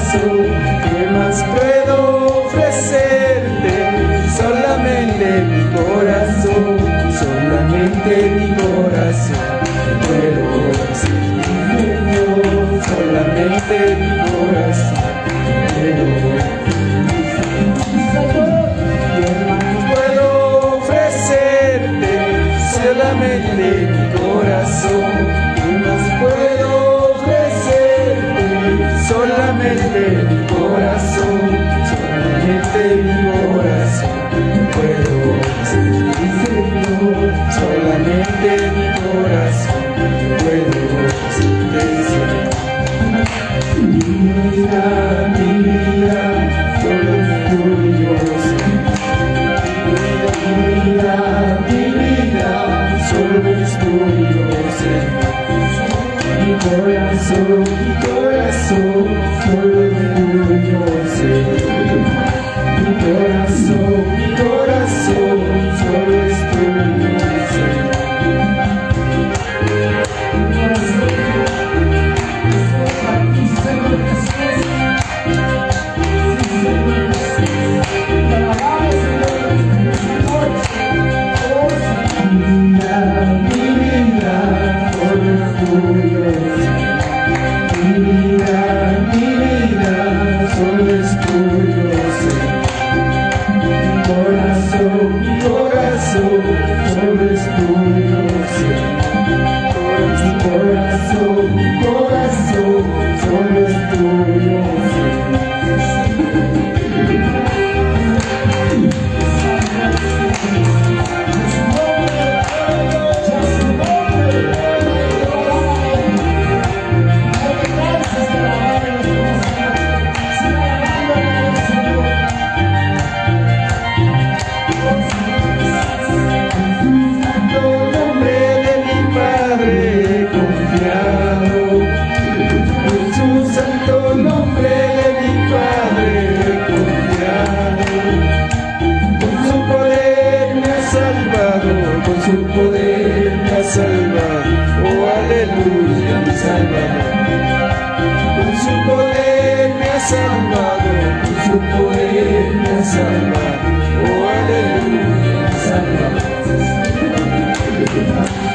corazón, ¿qué más puedo ofrecerte? Solamente mi corazón, solamente mi corazón puedo ofrecerte, solamente mi corazón puedo ofrecerte, solamente mi corazón, ¿qué más puedo ofrecerte? Solamente mi corazón, solamente mi corazón puedo ofrecerte, solamente mi corazón puedo ofrecerte. Mi vida, solo es tuyo, mi vida, solo es tuyo, Señor. Mi corazón, solo es tuyo, Señor. Mi corazón, solo es tuyo, Señor. Con su poder me ha salvado, oh aleluya, mi Salvador. Con su poder me ha salvado, con su poder me ha salvado, oh aleluya, mi Salvador.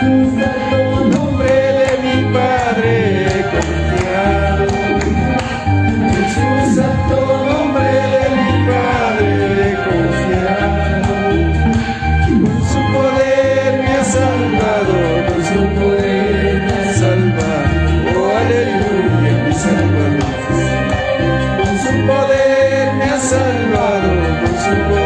En nombre de mi Padre he confiado, en su santo nombre de mi Padre he confiado. Con su poder me ha salvado, con su poder me ha salvado, oh aleluya, mi Salvador. Con su poder me ha salvado, con su poder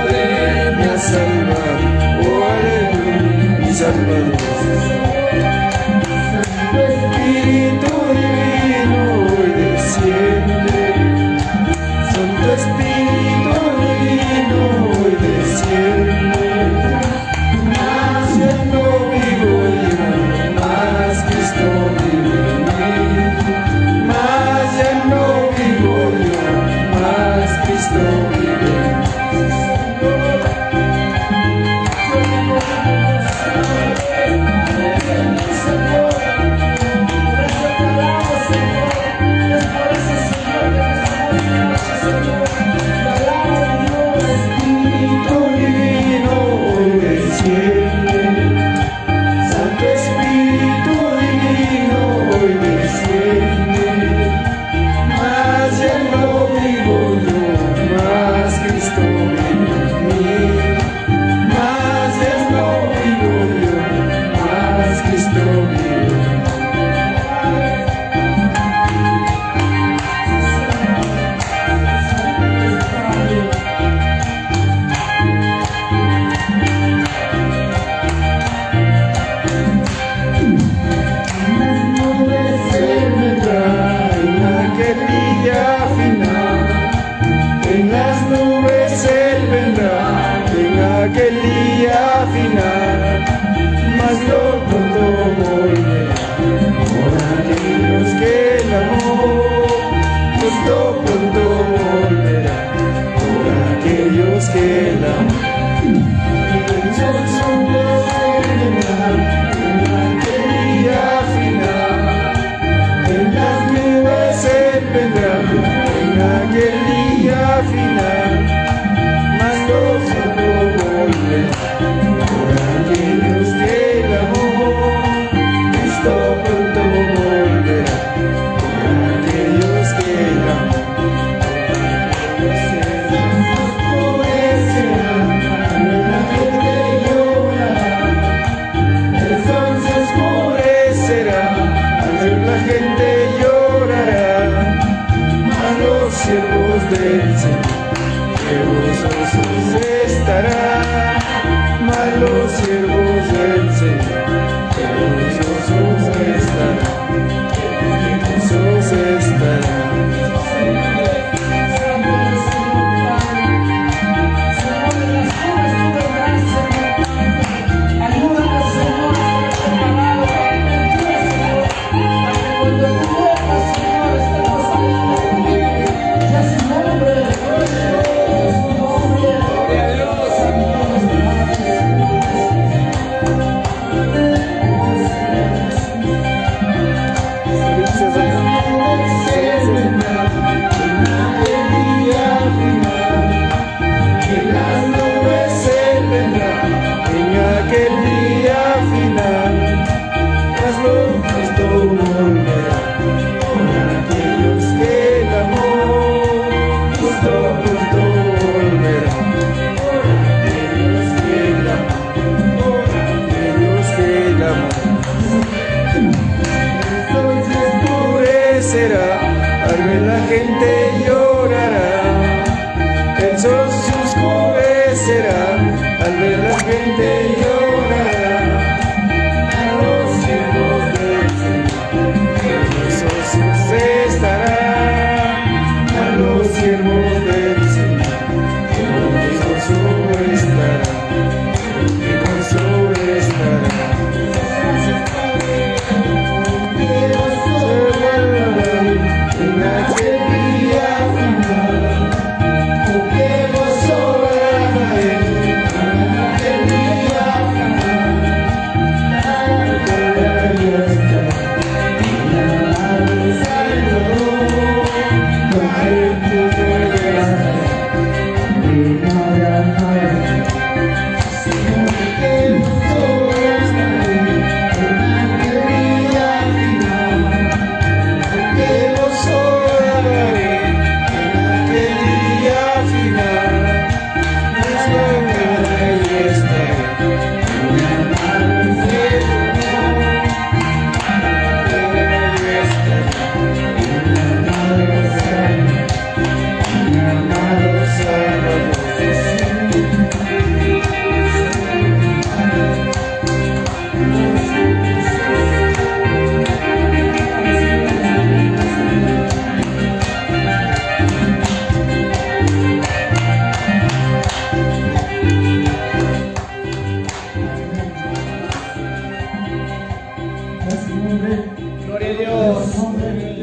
del Señor, que gozosos estarán, mas los siervos del Señor, que gozosos estarán, que gozosos estarán.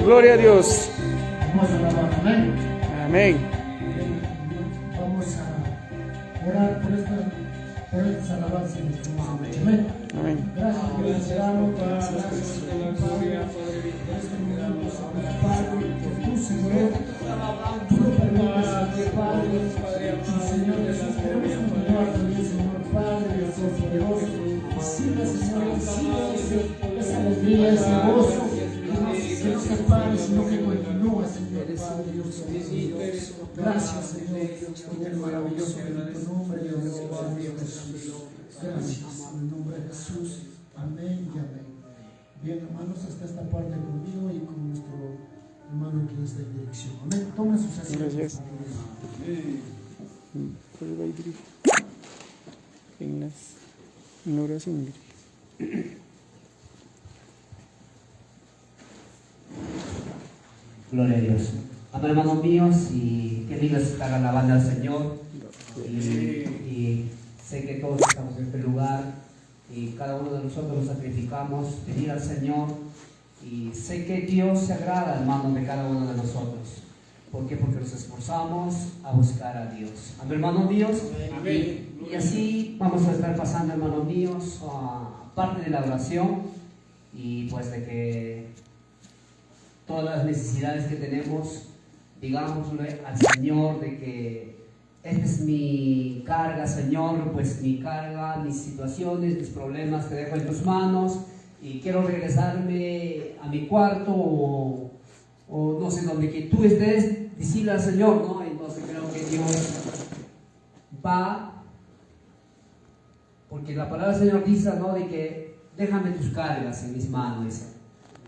Gloria a Dios. Vamos a alabar, amén. Amén. Vamos a orar por estas alabanzas. Amén. Amén. Gracias por este damos, gracias por la gloria, por este momento, Señor Padre, que tú, Señor, tú lo permites, Señor Padre, y Señor Jesús, queremos continuar también, Señor Padre, Dios poderoso, y siga, Señor, siga esa alegría, ese gozo, que no se pare, sino que continúa, Señor Padre, Dios poderoso. Gracias, Señor, por el maravilloso bendito nombre de Dios, Jesús. Gracias, en el nombre de Jesús. Amén y amén. Bien, hermanos, hasta esta parte conmigo y con nuestro hermano que es de dirección. Amén. Tomen sus asientos. Gracias. En la oración. Gloria a Dios. Amén, hermanos míos, y qué lindo es estar alabando al Señor. Y sé que todos estamos en este lugar y cada uno de nosotros nos sacrificamos, pedir al Señor. Y sé que Dios se agrada, hermanos, de cada uno de nosotros. ¿Por qué? Porque nos esforzamos a buscar a Dios. Amén, hermanos míos. Amén. Y así vamos a estar pasando, hermanos míos, a parte de la oración y pues de que todas las necesidades que tenemos, digámosle al Señor de que esta es mi carga, Señor, pues mi carga, mis situaciones, mis problemas te dejo en tus manos y quiero regresarme a mi cuarto o no sé, donde que tú estés, decirle al Señor, ¿no? Entonces creo que Dios va, porque la palabra del Señor dice, ¿no? De que déjame tus cargas en mis manos, dice.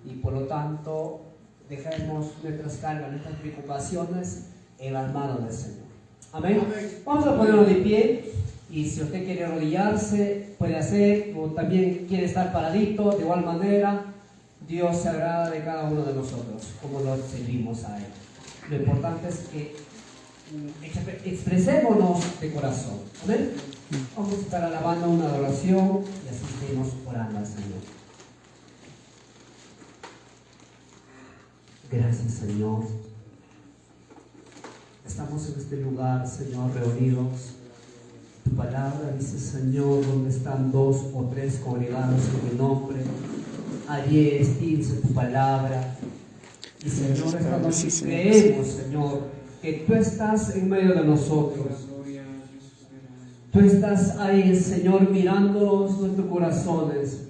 Y por lo tanto dejemos nuestras cargas, nuestras preocupaciones en las manos del Señor. Amén. Vamos a ponerlo de pie, y si usted quiere arrodillarse, puede hacer, o también quiere estar paradito, de igual manera. Dios se agrada de cada uno de nosotros, como lo servimos a Él. Lo importante es que expresémonos de corazón. Amén. Vamos a estar alabando una adoración y así seguimos orando al Señor. Gracias, Señor. Estamos en este lugar, Señor, reunidos. Tu palabra dice, Señor, donde están 2 o 3 congregados en mi nombre, allí dice tu palabra. Y Señor, esta noche creemos, Señor, que tú estás en medio de nosotros. Tú estás ahí, Señor, mirándonos nuestros corazones.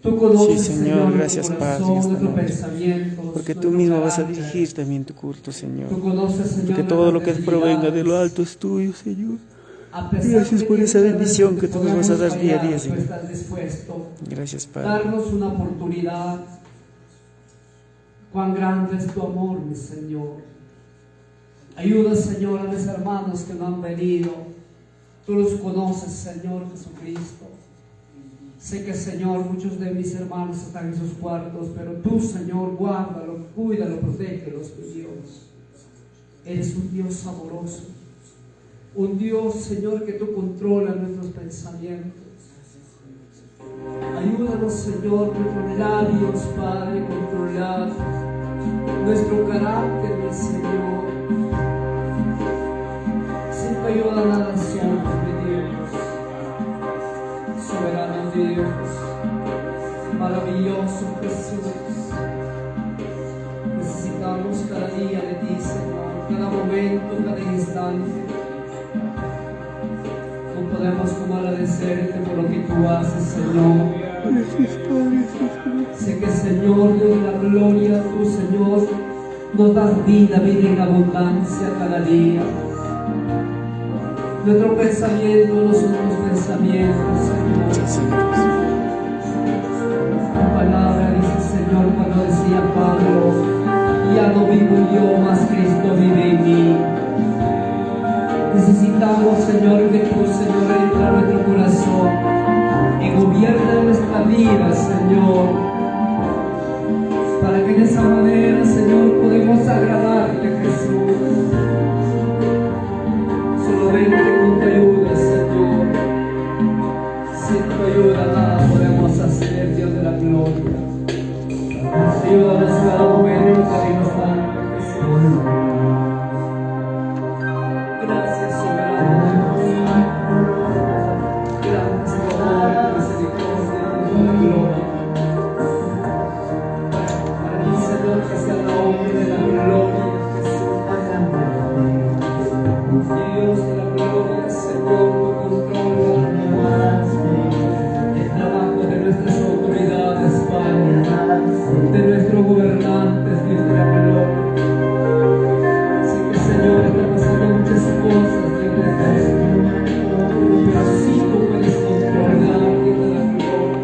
Tú conoces, sí, Señor, gracias, nuestro corazón, nuestros pensamientos, porque tú mismo vas a dirigir también tu culto, Señor. Tú conoces, Señor, porque todo lo que provenga de lo alto es tuyo, Señor. Gracias por esa bendición que tú nos vas a dar día a día, Señor. Gracias, Padre. Darnos una oportunidad. Cuán grande es tu amor, mi Señor. Ayuda, Señor, a mis hermanos que no han venido. Tú los conoces, Señor Jesucristo. Sé que, Señor, muchos de mis hermanos están en sus cuartos, pero tú, Señor, guárdalo, cuídalo, protégelos, mi Dios. Eres un Dios amoroso. Un Dios, Señor, que tú controlas nuestros pensamientos. Ayúdanos, Señor, nuestros labios, Padre, controlar nuestro carácter, mi Señor. Sin tu ayuda nada somos, mi Dios. Soberano Dios, maravilloso Jesús. Necesitamos cada día de ti, Señor, cada momento, cada instante. No podemos como agradecerte por lo que tú haces, Señor. Sé que, Señor, Dios de la gloria, tú, Señor, nos das vida en abundancia cada día. Nuestros pensamientos no son tus pensamientos, Señor. Tu palabra dice, Señor, cuando decía Pablo, ya no vivo yo, mas Cristo vive en mí. Necesitamos, Señor, que tú, Señor, entra a nuestro corazón y gobierna nuestra vida, Señor, para que de esa manera, Señor, podamos agradarte, Jesús. Solamente con tu ayuda, Señor. Sin tu ayuda nada podemos hacer, Dios de la gloria. Ayúdanos cada momento, cada instante, Jesús. Gracias, soberano Dios. Gracias, tu amor y tu misericordia, Dios de la gloria. Para ti, Señor, que sea la obra de la gloria, Jesús. Dios de la gloria, Señor, tú controlas el trabajo de nuestras autoridades, Padre, de nuestros gobernantes, Dios de la gloria. Sé que, Señor, están pasando muchas cosas, Dios de la gloria, pero sí tú puedes controlar, Dios de la gloria.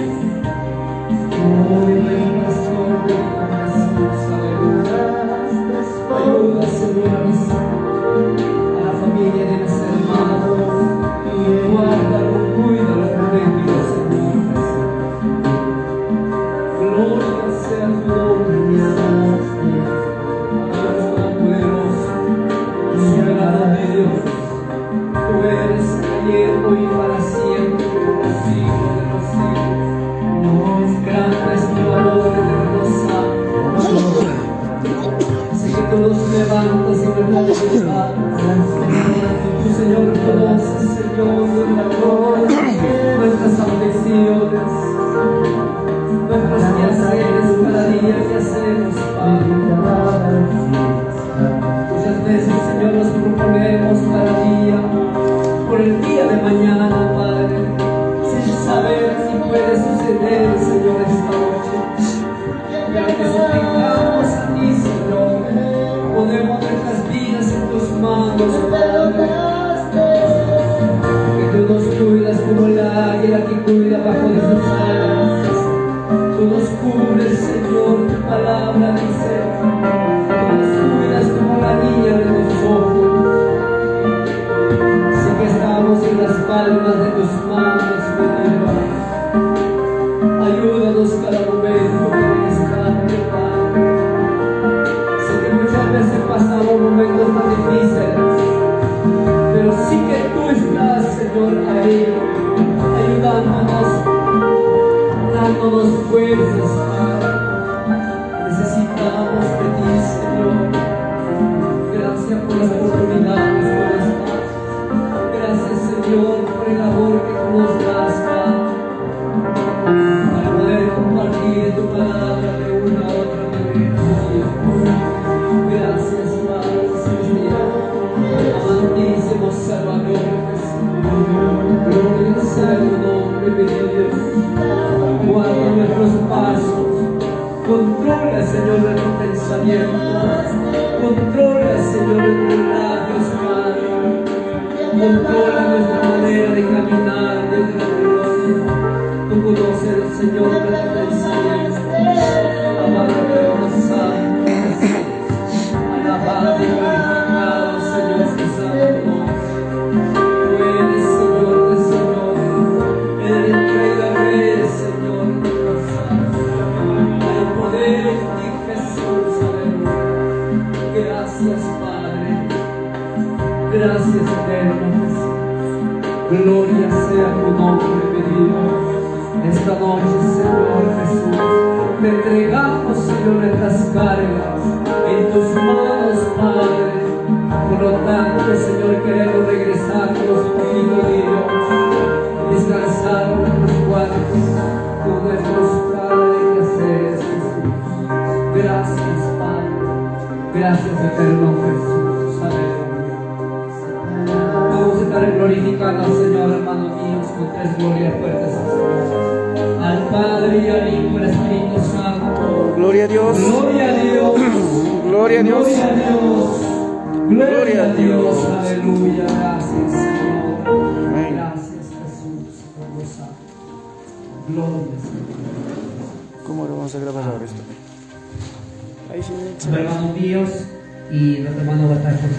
Hoy ven, pastor, ven a Jesús, aleluya. Ayuda, Señor, a mis a la familia de mis hermanos, guárdalo, cuídalo, protégelo, Señor Jesús. Gloria sea tu nombre, Dios Todopoderoso, soberano de Dios. Tú eres ayer, hoy y para siempre, por los siglos de los siglos. Grande es tu valor, eterno santo. Sé que tú nos levantas y nos levantas. Tu Señor conoce, Señor, de la gloria, nuestras aflicciones, nuestros quehaceres, cada día que hacemos, Padre. Muchas veces, Señor, nos proponemos cada día, por el día de mañana, Padre, sin saber si puede suceder, Señor, esta noche. Pero te suplicamos a ti, Señor, ponemos nuestras vidas en tus manos, Padre. Que tú nos cuidas como la águila que cuida bajo de sus alas. Tú nos cubres, Señor, tu palabra dice. Tú nos cuidas como la niña Controla, Señor, nuestros labios, Padre. Controla nuestra manera de caminar, Dios de la gloria. Tú conoces, Señor, nuestra pensamiento. Amado Eterno Santo, alabado y glorificado, Señor, tu santo nombre. Tú eres Señor de señores, eres Rey de reyes, Señor, nuestro santo. Hay poder en ti, Jesús, aleluya. Gracias, Padre. Gracias, Eterno Jesús. Gloria sea tu nombre, mi Dios. Esta noche, Señor Jesús, te entregamos, Señor, nuestras cargas en tus manos, Padre. Por lo tanto, Señor, queremos regresar con los poquitos de Dios, descansar en nuestros cuartos, con nuestros padres y haceres, Jesús. Gracias, Padre. Gracias, Eterno Jesús. Aleluya. Vamos a estar glorificando al Señor, hermanos míos, con tres glorias fuertes al Señor. Al Padre y al Hijo y al Espíritu Santo. Gloria a Dios. Gloria a Dios. Gloria a Dios. Gloria a Dios. Gloria a Dios. Aleluya. Gracias, Señor. Amén. Gracias, Jesús. Por los santos. Gloria, Señor. ¿Cómo lo vamos a grabar ahora esto? Ahí sí, Hermanos míos, y nuestro hermano va a estar contigo.